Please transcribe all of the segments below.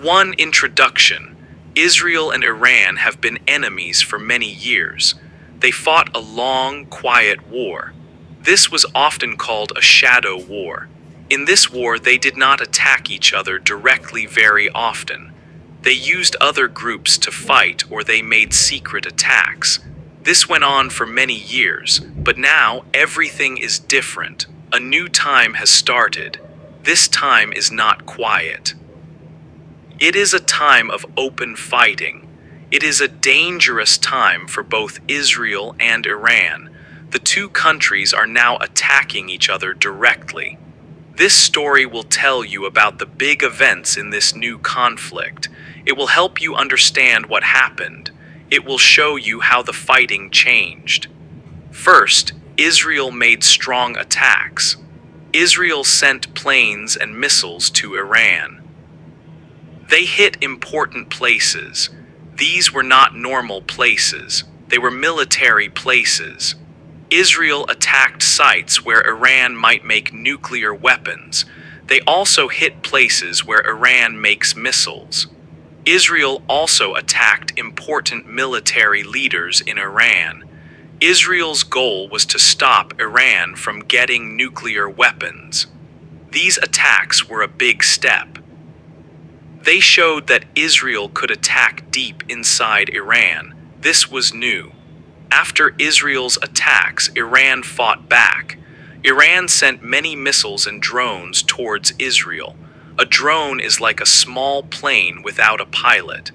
One introduction. Israel and Iran have been enemies for many years. They fought a long, quiet war. This was often called a shadow war. In this war, they did not attack each other directly very often. They used other groups to fight, or they made secret attacks. This went on for many years, but now everything is different. A new time has started. This time is not quiet. It is a time of open fighting. It is a dangerous time for both Israel and Iran. The two countries are now attacking each other directly. This story will tell you about the big events in this new conflict. It will help you understand what happened. It will show you how the fighting changed. First, Israel made strong attacks. Israel sent planes and missiles to Iran. They hit important places. These were not normal places. They were military places. Israel attacked sites where Iran might make nuclear weapons. They also hit places where Iran makes missiles. Israel also attacked important military leaders in Iran. Israel's goal was to stop Iran from getting nuclear weapons. These attacks were a big step. They showed that Israel could attack deep inside Iran. This was new. After Israel's attacks, Iran fought back. Iran sent many missiles and drones towards Israel. A drone is like a small plane without a pilot.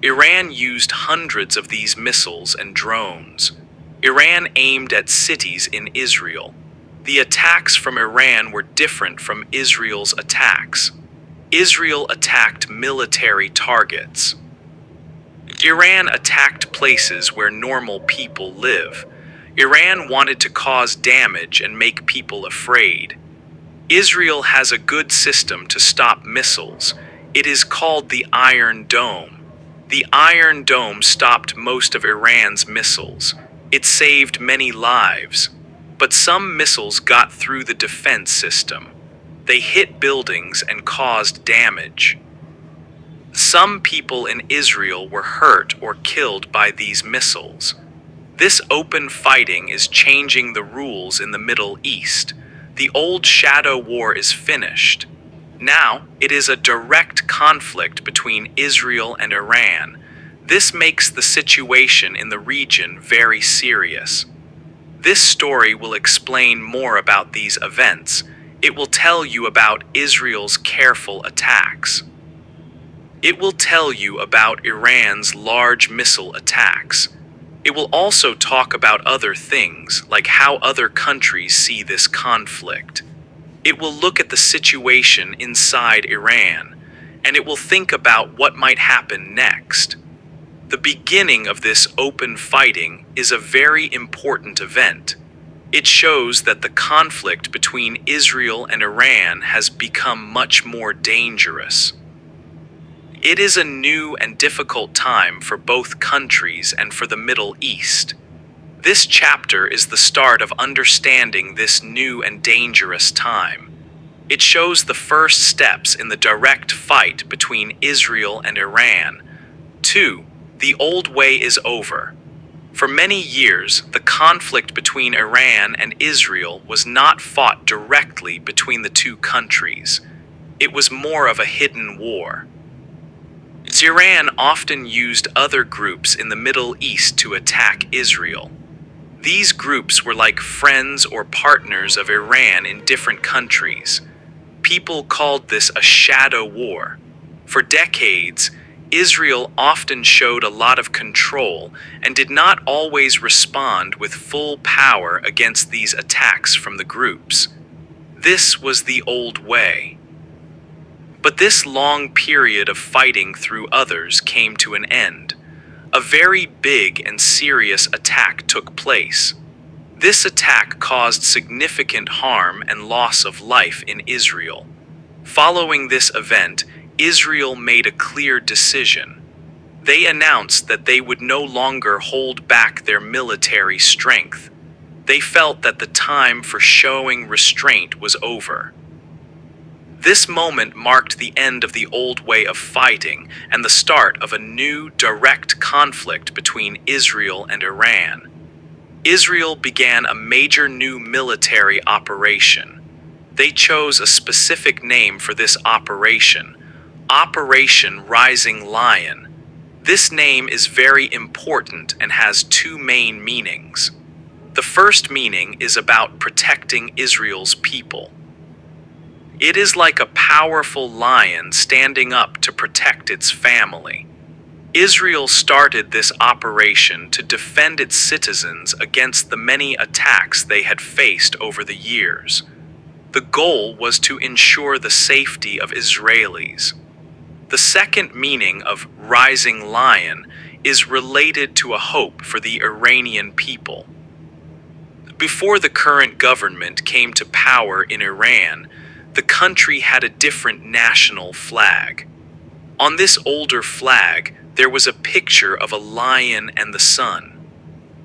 Iran used hundreds of these missiles and drones. Iran aimed at cities in Israel. The attacks from Iran were different from Israel's attacks. Israel attacked military targets. Iran attacked places where normal people live. Iran wanted to cause damage and make people afraid. Israel has a good system to stop missiles. It is called the Iron Dome. The Iron Dome stopped most of Iran's missiles. It saved many lives. But some missiles got through the defense system. They hit buildings and caused damage. Some people in Israel were hurt or killed by these missiles. This open fighting is changing the rules in the Middle East. The old shadow war is finished. Now, it is a direct conflict between Israel and Iran. This makes the situation in the region very serious. This story will explain more about these events. It will tell you about Israel's careful attacks. It will tell you about Iran's large missile attacks. It will also talk about other things, like how other countries see this conflict. It will look at the situation inside Iran, and it will think about what might happen next. The beginning of this open fighting is a very important event. It shows that the conflict between Israel and Iran has become much more dangerous. It is a new and difficult time for both countries and for the Middle East. This chapter is the start of understanding this new and dangerous time. It shows the first steps in the direct fight between Israel and Iran. 2. The old way is over. For many years, the conflict between Iran and Israel was not fought directly between the two countries. It was more of a hidden war. Iran often used other groups in the Middle East to attack Israel. These groups were like friends or partners of Iran in different countries. People called this a shadow war. For decades, Israel often showed a lot of control and did not always respond with full power against these attacks from the groups. This was the old way. But this long period of fighting through others came to an end. A very big and serious attack took place. This attack caused significant harm and loss of life in Israel. Following this event, Israel made a clear decision. They announced that they would no longer hold back their military strength. They felt that the time for showing restraint was over. This moment marked the end of the old way of fighting and the start of a new, direct conflict between Israel and Iran. Israel began a major new military operation. They chose a specific name for this operation, Operation Rising Lion. This name is very important and has two main meanings. The first meaning is about protecting Israel's people. It is like a powerful lion standing up to protect its family. Israel started this operation to defend its citizens against the many attacks they had faced over the years. The goal was to ensure the safety of Israelis. The second meaning of rising lion is related to a hope for the Iranian people. Before the current government came to power in Iran, the country had a different national flag. On this older flag, there was a picture of a lion and the sun.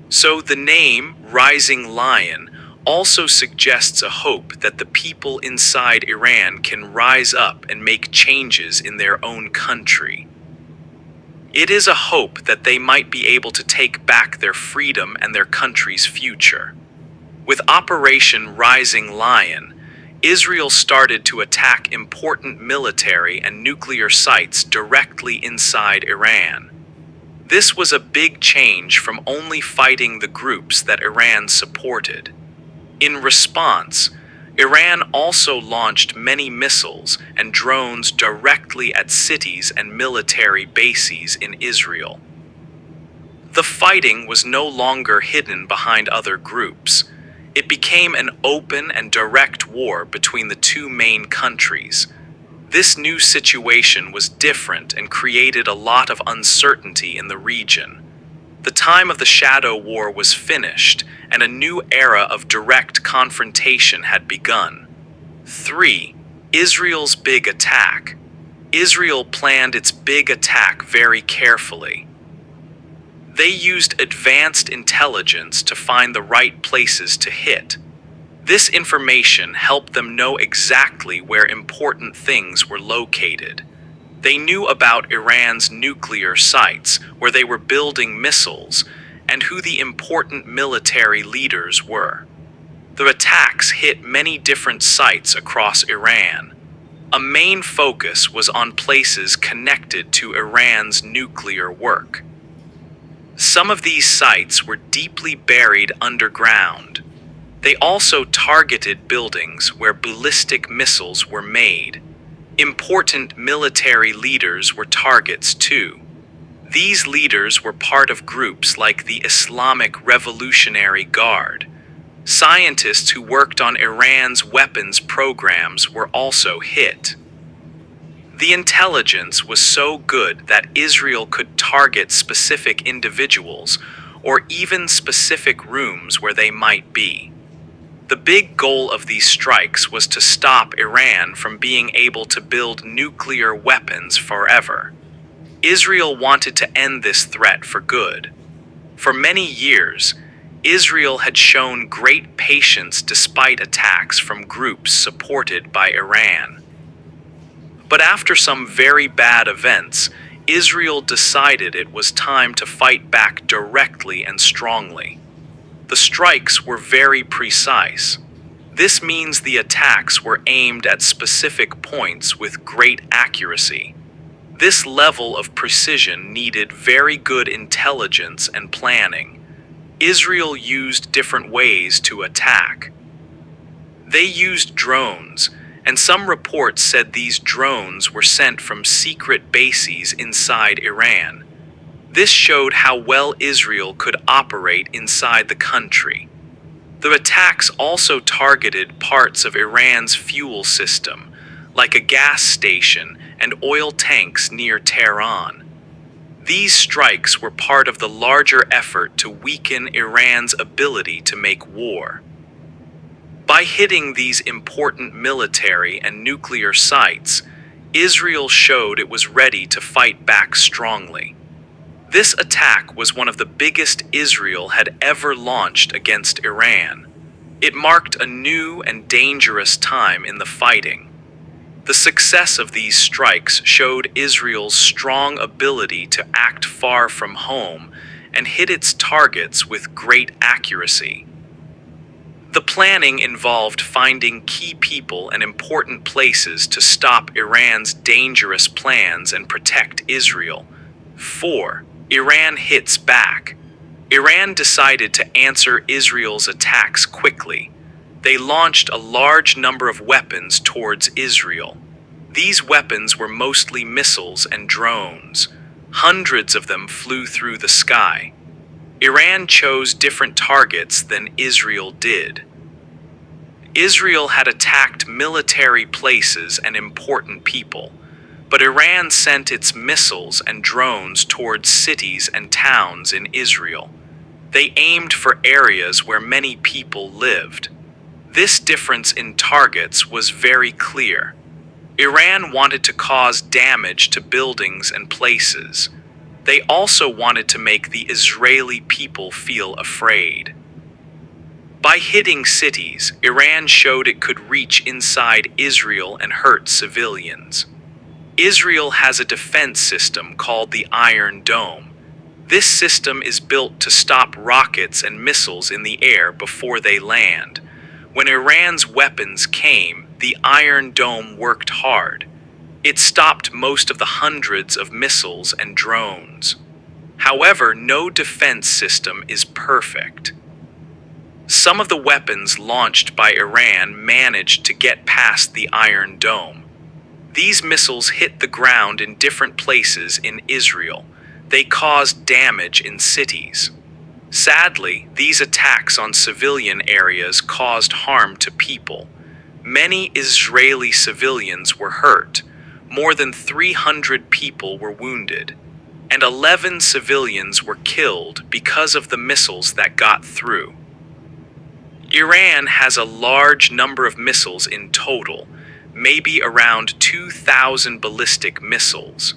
So the name Rising Lion also suggests a hope that the people inside Iran can rise up and make changes in their own country. It is a hope that they might be able to take back their freedom and their country's future. With Operation Rising Lion, Israel started to attack important military and nuclear sites directly inside Iran. This was a big change from only fighting the groups that Iran supported. In response, Iran also launched many missiles and drones directly at cities and military bases in Israel. The fighting was no longer hidden behind other groups. It became an open and direct war between the two main countries. This new situation was different and created a lot of uncertainty in the region. The time of the Shadow War was finished, and a new era of direct confrontation had begun. 3. Israel's big attack. Israel planned its big attack very carefully. They used advanced intelligence to find the right places to hit. This information helped them know exactly where important things were located. They knew about Iran's nuclear sites, where they were building missiles, and who the important military leaders were. The attacks hit many different sites across Iran. A main focus was on places connected to Iran's nuclear work. Some of these sites were deeply buried underground. They also targeted buildings where ballistic missiles were made. Important military leaders were targets too. These leaders were part of groups like the Islamic Revolutionary Guard. Scientists who worked on Iran's weapons programs were also hit. The intelligence was so good that Israel could target specific individuals or even specific rooms where they might be. The big goal of these strikes was to stop Iran from being able to build nuclear weapons forever. Israel wanted to end this threat for good. For many years, Israel had shown great patience despite attacks from groups supported by Iran. But after some very bad events, Israel decided it was time to fight back directly and strongly. The strikes were very precise. This means the attacks were aimed at specific points with great accuracy. This level of precision needed very good intelligence and planning. Israel used different ways to attack. They used drones, and some reports said these drones were sent from secret bases inside Iran. This showed how well Israel could operate inside the country. The attacks also targeted parts of Iran's fuel system, like a gas station and oil tanks near Tehran. These strikes were part of the larger effort to weaken Iran's ability to make war. By hitting these important military and nuclear sites, Israel showed it was ready to fight back strongly. This attack was one of the biggest Israel had ever launched against Iran. It marked a new and dangerous time in the fighting. The success of these strikes showed Israel's strong ability to act far from home and hit its targets with great accuracy. The planning involved finding key people and important places to stop Iran's dangerous plans and protect Israel. 4. Iran hits back. Iran decided to answer Israel's attacks quickly. They launched a large number of weapons towards Israel. These weapons were mostly missiles and drones. Hundreds of them flew through the sky. Iran chose different targets than Israel did. Israel had attacked military places and important people, but Iran sent its missiles and drones towards cities and towns in Israel. They aimed for areas where many people lived. This difference in targets was very clear. Iran wanted to cause damage to buildings and places. They also wanted to make the Israeli people feel afraid. By hitting cities, Iran showed it could reach inside Israel and hurt civilians. Israel has a defense system called the Iron Dome. This system is built to stop rockets and missiles in the air before they land. When Iran's weapons came, the Iron Dome worked hard. It stopped most of the hundreds of missiles and drones. However, no defense system is perfect. Some of the weapons launched by Iran managed to get past the Iron Dome. These missiles hit the ground in different places in Israel. They caused damage in cities. Sadly, these attacks on civilian areas caused harm to people. Many Israeli civilians were hurt. More than 300 people were wounded, and 11 civilians were killed because of the missiles that got through. Iran has a large number of missiles in total, maybe around 2,000 ballistic missiles.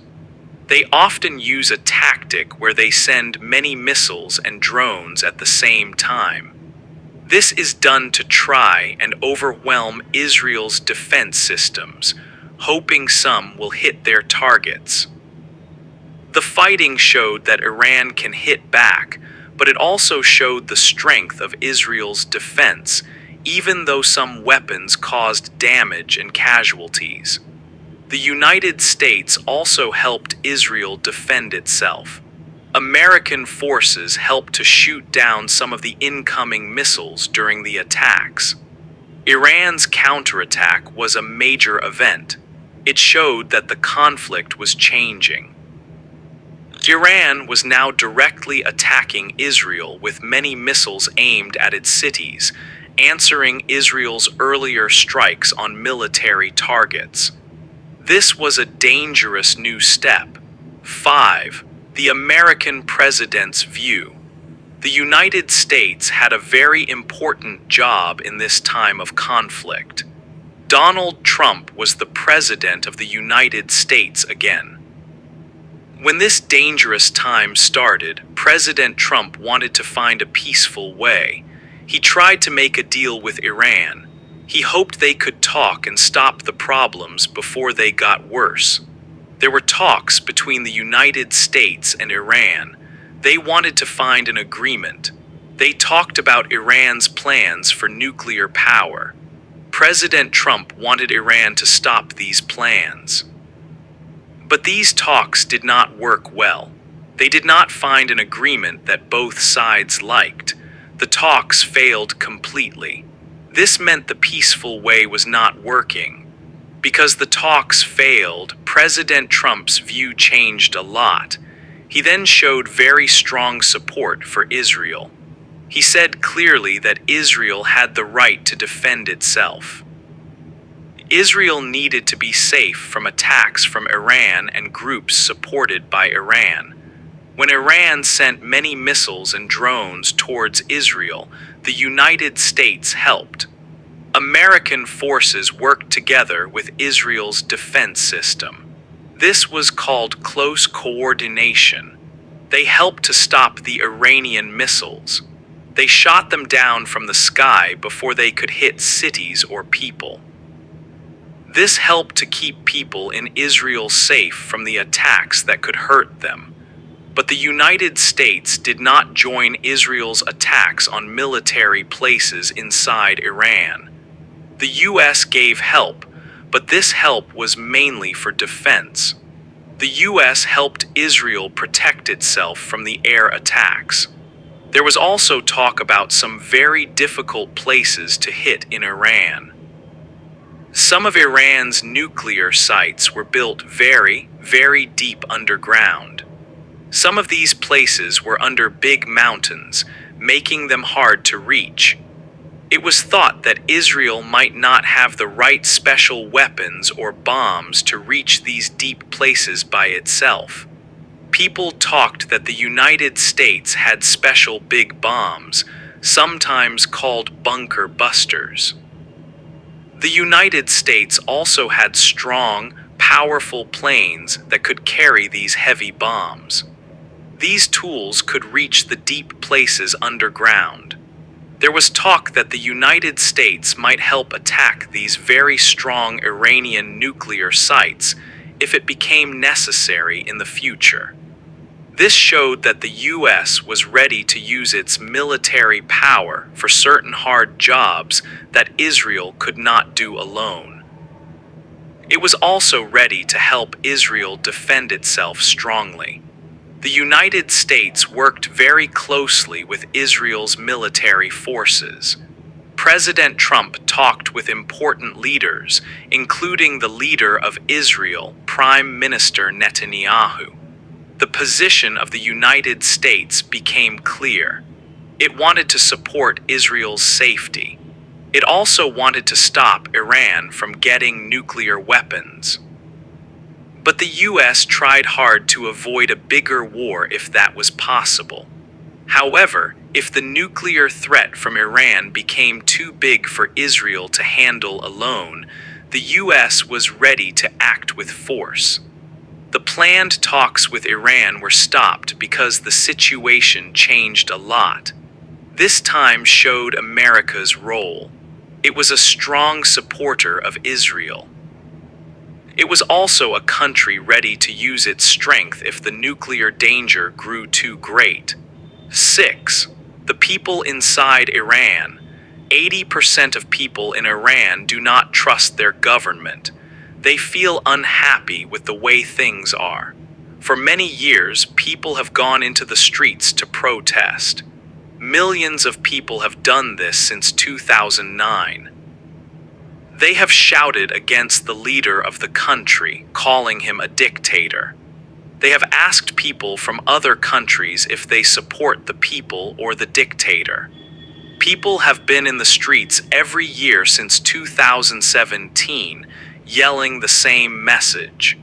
They often use a tactic where they send many missiles and drones at the same time. This is done to try and overwhelm Israel's defense systems, hoping some will hit their targets. The fighting showed that Iran can hit back, but it also showed the strength of Israel's defense, even though some weapons caused damage and casualties. The United States also helped Israel defend itself. American forces helped to shoot down some of the incoming missiles during the attacks. Iran's counterattack was a major event. It showed that the conflict was changing. Iran was now directly attacking Israel with many missiles aimed at its cities, answering Israel's earlier strikes on military targets. This was a dangerous new step. 5. The American president's view. The United States had a very important job in this time of conflict. Donald Trump was the president of the United States again. When this dangerous time started, President Trump wanted to find a peaceful way. He tried to make a deal with Iran. He hoped they could talk and stop the problems before they got worse. There were talks between the United States and Iran. They wanted to find an agreement. They talked about Iran's plans for nuclear power. President Trump wanted Iran to stop these plans. But these talks did not work well. They did not find an agreement that both sides liked. The talks failed completely. This meant the peaceful way was not working. Because the talks failed, President Trump's view changed a lot. He then showed very strong support for Israel. He said clearly that Israel had the right to defend itself. Israel needed to be safe from attacks from Iran and groups supported by Iran. When Iran sent many missiles and drones towards Israel, the United States helped. American forces worked together with Israel's defense system. This was called close coordination. They helped to stop the Iranian missiles. They shot them down from the sky before they could hit cities or people. This helped to keep people in Israel safe from the attacks that could hurt them. But the United States did not join Israel's attacks on military places inside Iran. The US gave help, but this help was mainly for defense. The US helped Israel protect itself from the air attacks. There was also talk about some very difficult places to hit in Iran. Some of Iran's nuclear sites were built very, very deep underground. Some of these places were under big mountains, making them hard to reach. It was thought that Israel might not have the right special weapons or bombs to reach these deep places by itself. People talked that the United States had special big bombs, sometimes called bunker busters. The United States also had strong, powerful planes that could carry these heavy bombs. These tools could reach the deep places underground. There was talk that the United States might help attack these very strong Iranian nuclear sites if it became necessary in the future. This showed that the US was ready to use its military power for certain hard jobs that Israel could not do alone. It was also ready to help Israel defend itself strongly. The United States worked very closely with Israel's military forces. President Trump talked with important leaders, including the leader of Israel, Prime Minister Netanyahu. The position of the United States became clear. It wanted to support Israel's safety. It also wanted to stop Iran from getting nuclear weapons. But the US tried hard to avoid a bigger war if that was possible. However, if the nuclear threat from Iran became too big for Israel to handle alone, the US was ready to act with force. The planned talks with Iran were stopped because the situation changed a lot. This time showed America's role. It was a strong supporter of Israel. It was also a country ready to use its strength if the nuclear danger grew too great. 6. The people inside Iran. 80% of people in Iran do not trust their government. They feel unhappy with the way things are. For many years, people have gone into the streets to protest. Millions of people have done this since 2009. They have shouted against the leader of the country, calling him a dictator. They have asked people from other countries if they support the people or the dictator. People have been in the streets every year since 2017, yelling the same message.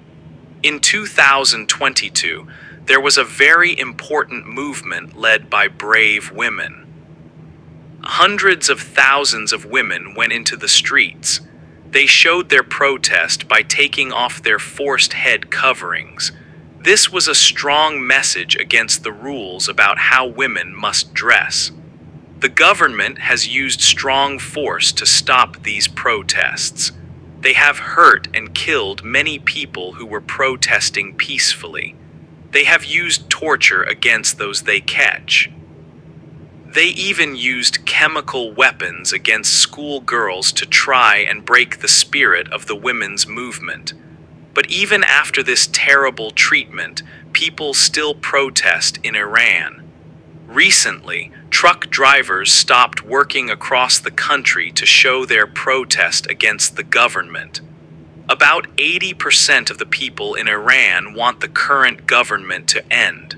In 2022, there was a very important movement led by brave women. Hundreds of thousands of women went into the streets. They showed their protest by taking off their forced head coverings. This was a strong message against the rules about how women must dress. The government has used strong force to stop these protests. They have hurt and killed many people who were protesting peacefully. They have used torture against those they catch. They even used chemical weapons against school girls to try and break the spirit of the women's movement. But even after this terrible treatment, people still protest in Iran. Recently, truck drivers stopped working across the country to show their protest against the government. About 80% of the people in Iran want the current government to end.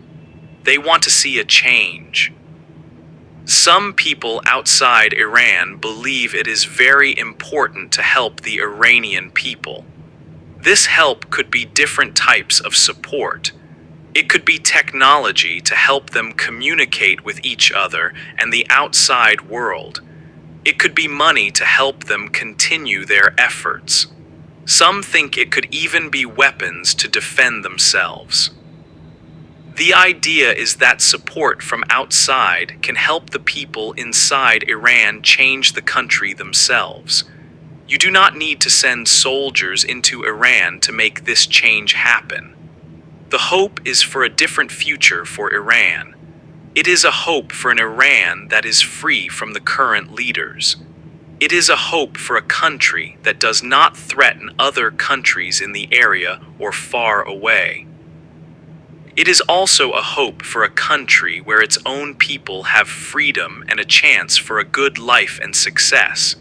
They want to see a change. Some people outside Iran believe it is very important to help the Iranian people. This help could be different types of support. It could be technology to help them communicate with each other and the outside world. It could be money to help them continue their efforts. Some think it could even be weapons to defend themselves. The idea is that support from outside can help the people inside Iran change the country themselves. You do not need to send soldiers into Iran to make this change happen. The hope is for a different future for Iran. It is a hope for an Iran that is free from the current leaders. It is a hope for a country that does not threaten other countries in the area or far away. It is also a hope for a country where its own people have freedom and a chance for a good life and success.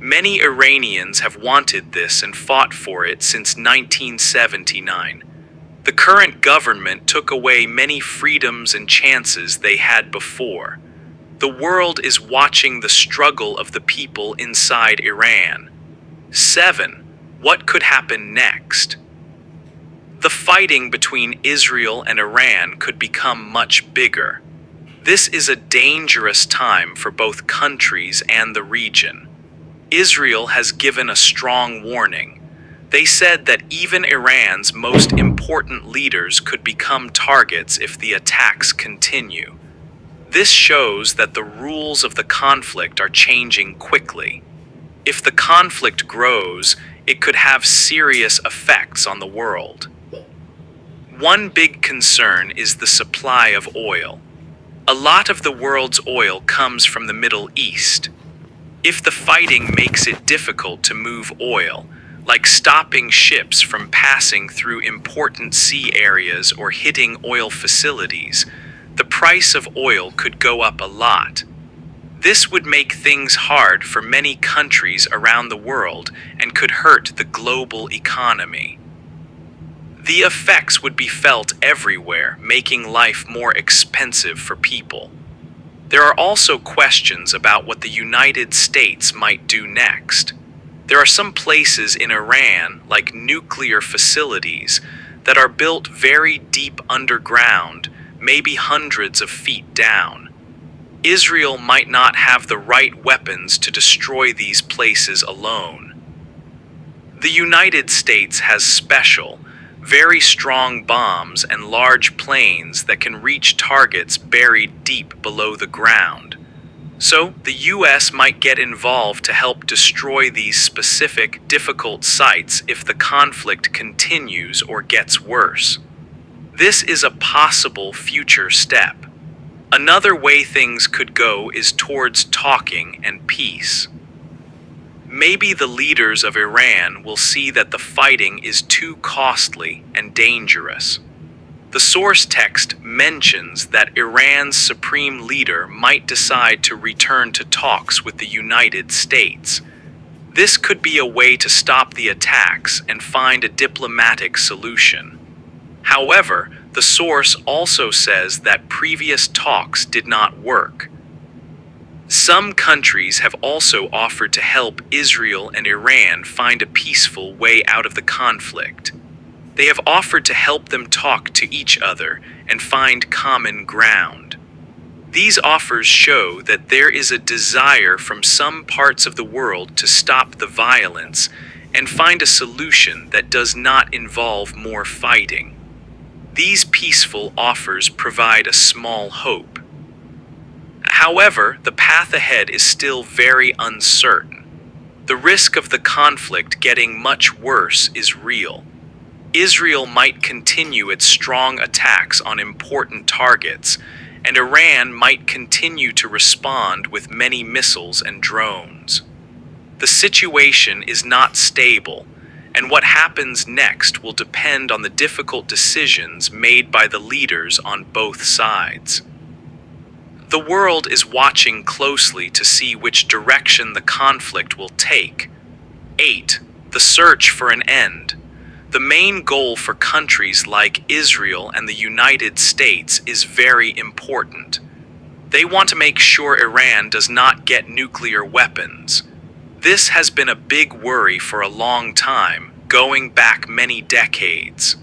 Many Iranians have wanted this and fought for it since 1979. The current government took away many freedoms and chances they had before. The world is watching the struggle of the people inside Iran. 7. What could happen next? The fighting between Israel and Iran could become much bigger. This is a dangerous time for both countries and the region. Israel has given a strong warning. They said that even Iran's most important leaders could become targets if the attacks continue. This shows that the rules of the conflict are changing quickly. If the conflict grows, it could have serious effects on the world. One big concern is the supply of oil. A lot of the world's oil comes from the Middle East. If the fighting makes it difficult to move oil, like stopping ships from passing through important sea areas or hitting oil facilities, the price of oil could go up a lot. This would make things hard for many countries around the world and could hurt the global economy. The effects would be felt everywhere, making life more expensive for people. There are also questions about what the United States might do next. There are some places in Iran, like nuclear facilities, that are built very deep underground, maybe hundreds of feet down. Israel might not have the right weapons to destroy these places alone. The United States has special, very strong bombs and large planes that can reach targets buried deep below the ground. So, the US might get involved to help destroy these specific, difficult sites if the conflict continues or gets worse. This is a possible future step. Another way things could go is towards talking and peace. Maybe the leaders of Iran will see that the fighting is too costly and dangerous. The source text mentions that Iran's supreme leader might decide to return to talks with the United States. This could be a way to stop the attacks and find a diplomatic solution. However, the source also says that previous talks did not work. Some countries have also offered to help Israel and Iran find a peaceful way out of the conflict. They have offered to help them talk to each other and find common ground. These offers show that there is a desire from some parts of the world to stop the violence and find a solution that does not involve more fighting. These peaceful offers provide a small hope. However, the path ahead is still very uncertain. The risk of the conflict getting much worse is real. Israel might continue its strong attacks on important targets, and Iran might continue to respond with many missiles and drones. The situation is not stable, and what happens next will depend on the difficult decisions made by the leaders on both sides. The world is watching closely to see which direction the conflict will take. 8. The search for an end. The main goal for countries like Israel and the United States is very important. They want to make sure Iran does not get nuclear weapons. This has been a big worry for a long time, going back many decades.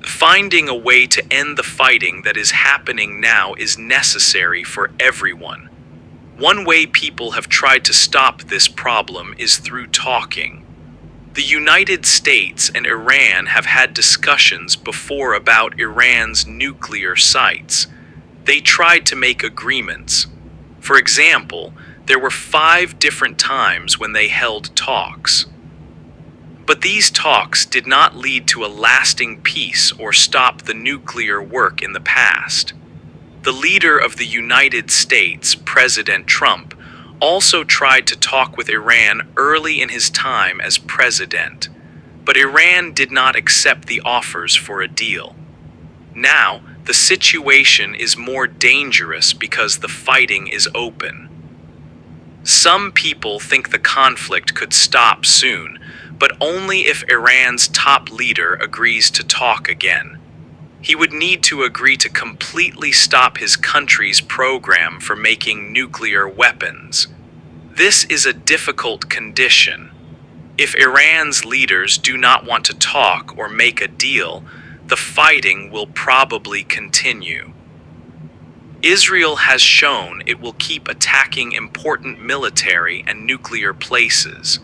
Finding a way to end the fighting that is happening now is necessary for everyone. One way people have tried to stop this problem is through talking. The United States and Iran have had discussions before about Iran's nuclear sites. They tried to make agreements. For example, There were 5 different times when they held talks. But these talks did not lead to a lasting peace or stop the nuclear work in the past. The leader of the United States, President Trump, also tried to talk with Iran early in his time as president, but Iran did not accept the offers for a deal. Now, the situation is more dangerous because the fighting is open. Some people think the conflict could stop soon, but only if Iran's top leader agrees to talk again. He would need to agree to completely stop his country's program for making nuclear weapons. This is a difficult condition. If Iran's leaders do not want to talk or make a deal, the fighting will probably continue. Israel has shown it will keep attacking important military and nuclear places.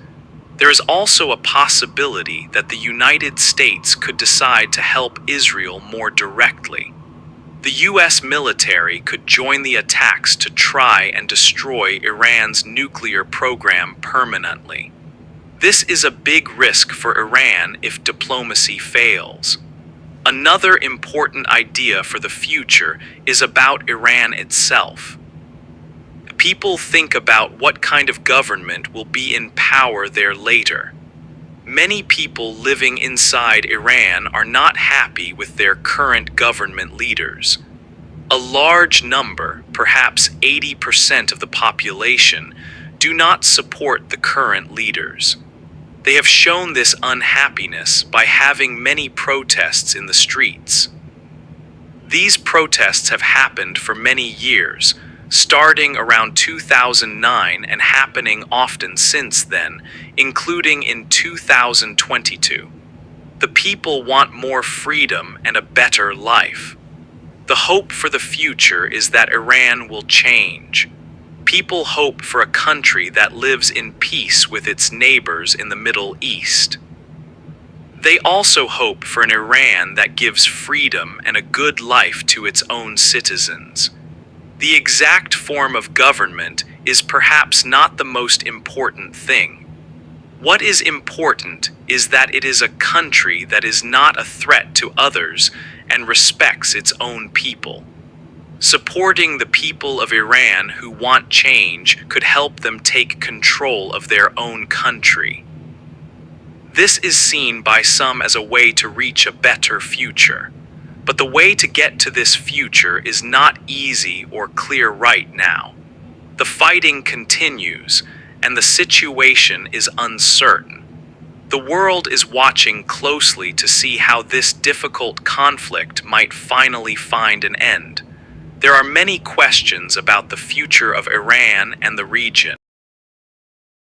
There is also a possibility that the United States could decide to help Israel more directly. The U.S. military could join the attacks to try and destroy Iran's nuclear program permanently. This is a big risk for Iran if diplomacy fails. Another important idea for the future is about Iran itself. People think about what kind of government will be in power there later. Many people living inside Iran are not happy with their current government leaders. A large number, perhaps 80% of the population, do not support the current leaders. They have shown this unhappiness by having many protests in the streets. These protests have happened for many years, starting around 2009 and happening often since then, including in 2022. The people want more freedom and a better life. The hope for the future is that Iran will change. People hope for a country that lives in peace with its neighbors in the Middle East. They also hope for an Iran that gives freedom and a good life to its own citizens. The exact form of government is perhaps not the most important thing. What is important is that it is a country that is not a threat to others and respects its own people. Supporting the people of Iran who want change could help them take control of their own country. This is seen by some as a way to reach a better future. But the way to get to this future is not easy or clear right now. The fighting continues, and the situation is uncertain. The world is watching closely to see how this difficult conflict might finally find an end. There are many questions about the future of Iran and the region.